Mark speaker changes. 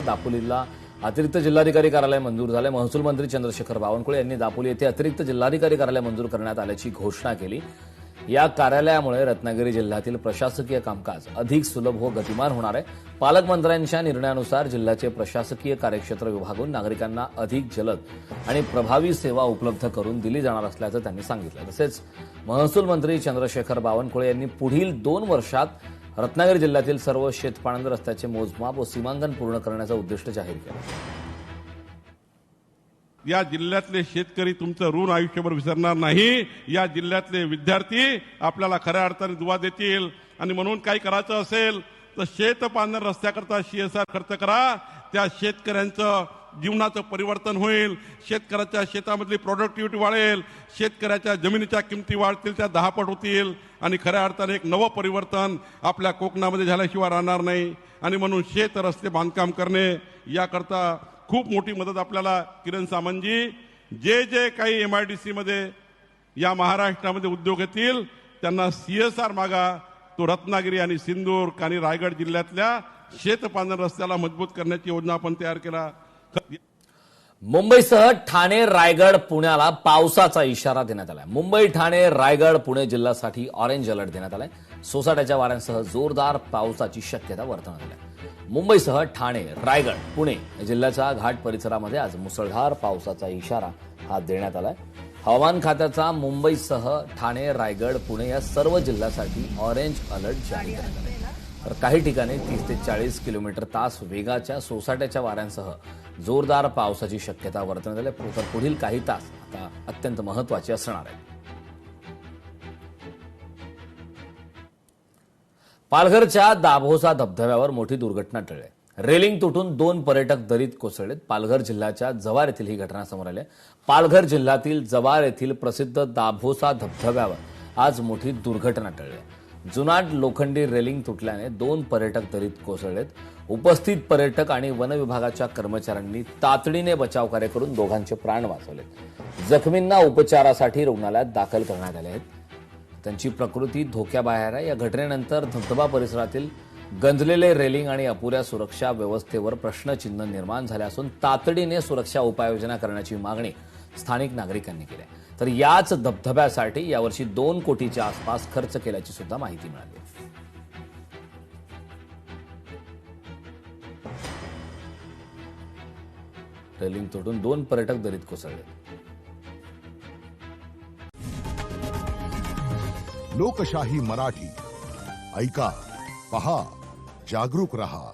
Speaker 1: दापोलीला अतिरिक्त जिल्हाधिकारी कार्यालय मंजूर झाले। महसूल मंत्री चंद्रशेखर बावनकुळे यांनी दापोली येथे अतिरिक्त जिल्हाधिकारी कार्यालय मंजूर करण्यात आल्याची घोषणा केली। या कार्यालयामुळे रत्नागिरी जिल्ह्यातील प्रशासकीय कामकाज अधिक सुलभ व गतिमान होणार आहे। पालकमंत्र्यांच्या निर्णयानुसार जिल्ह्याचे प्रशासकीय कार्यक्षेत्र विभागून नागरिकांना अधिक जलद आणि प्रभावी सेवा उपलब्ध करून दिली जाणार असल्याचं त्यांनी सांगितलं। तसेच महसूल मंत्री चंद्रशेखर बावनकुळे यांनी पुढील 2 वर्षात रत्नागिरी जिल्ह्यातील सर्व शेतपाणंद रस्त्याचे मोजमाप व सीमांकन पूर्ण करण्याचं उद्दिष्ट जाहीर केलं।
Speaker 2: या जिल्ह्यातले शेतकरी तुमचं ऋण आयुष्यभर विसरणार नाही। या जिल्ह्यातले विद्यार्थी आपल्याला खऱ्या अर्थाने दुवा देतील आणि म्हणून काही करायचं असेल तर शेतपाणंद रस्त्याकरता CSR खर्च करा। त्या शेतकऱ्यांचं जीवनाचं परिवर्तन होईल, शेतकऱ्याच्या शेतामधली प्रोडक्टिव्हिटी वाढेल, शेतकऱ्याच्या जमिनीच्या किमती वाढतील, त्या 10 पट होतील आणि खऱ्या अर्थाने एक नवं परिवर्तन आपल्या कोकणामध्ये झाल्याशिवाय राहणार नाही। आणि म्हणून शेत रस्ते बांधकाम करणे याकरता खूप मोठी मदत आपल्याला किरण सामंतजी, जे काही MIDC मध्ये या महाराष्ट्रामध्ये उद्योग येतील त्यांना CSR मागा। तो रत्नागिरी आणि सिंधुदुर्ग आणि रायगड जिल्ह्यातल्या शेतपाणंद रस्त्याला मजबूत करण्याची योजना आपण तयार केला।
Speaker 1: मुंबईसह ठाणे, रायगड, पुण्याला पावसाचा इशारा देण्यात आलाय। मुंबई, ठाणे, रायगड, पुणे जिल्ह्यासाठी ऑरेंज अलर्ट देण्यात आलाय। सोसाट्याच्या वाऱ्यांसह जोरदार पावसाची शक्यता वर्तवण्यात आली आहे। मुंबईसह ठाणे, रायगड, पुणे जिल्ह्याच्या घाट परिसरामध्ये आज मुसळधार पावसाचा इशारा हा देण्यात आलाय। हवामान खात्याचा मुंबईसह ठाणे, रायगड, पुणे या सर्व जिल्ह्यासाठी ऑरेंज अलर्ट जारी करण्यात आला आहे। तर काही ठिकाणी 30 ते 40 किलोमीटर तास वेगाच्या सोसाट्याच्या वाऱ्यांसह जोरदार पावसाची शक्यता वर्तवण्यात आली आहे। तर पुढील काही तास आता अत्यंत महत्त्वाचे असणार आहेत। पालघरच्या दाभोसा धबधब्यावर मोठी दुर्घटना टळली। रेलिंग तुटून 2 पर्यटक दरीत कोसळलेत। पालघर जिल्ह्याच्या जव्हार येथील ही घटना समोर आली आहे। पालघर जिल्ह्यातील जव्हार येथील प्रसिद्ध दाभोसा धबधब्यावर आज मोठी दुर्घटना टळली आहे। जुनाट लोखंडी रेलिंग तुटल्याने 2 पर्यटक दरीत कोसळलेत। उपस्थित पर्यटक आणि वन विभागाच्या कर्मचाऱ्यांनी तातडीने बचाव कार्य करून दोघांचे प्राण वाचवले। जखमींना उपचारासाठी रुग्णालयात दाखल करण्यात आले आहेत। त्यांची प्रकृती धोक्याबाहेर आहे। या घटनेनंतर धबधबा परिसरातील गंजलेले रेलिंग आणि अपुऱ्या सुरक्षा व्यवस्थेवर प्रश्नचिन्ह निर्माण झाले असून तातडीने सुरक्षा उपाययोजना करण्याची मागणी स्थानिक नागरिकांनी केली आहे। तर याच धबधब्यासाठी यावर्षी 2 कोटीच्या आसपास खर्च केल्याची सुद्धा माहिती मिळाली। रेलिंग तुटून 2 पर्यटक दरीत कोसळले।
Speaker 3: लोकशाही मराठी ऐका, पहा, जागरूक रहा।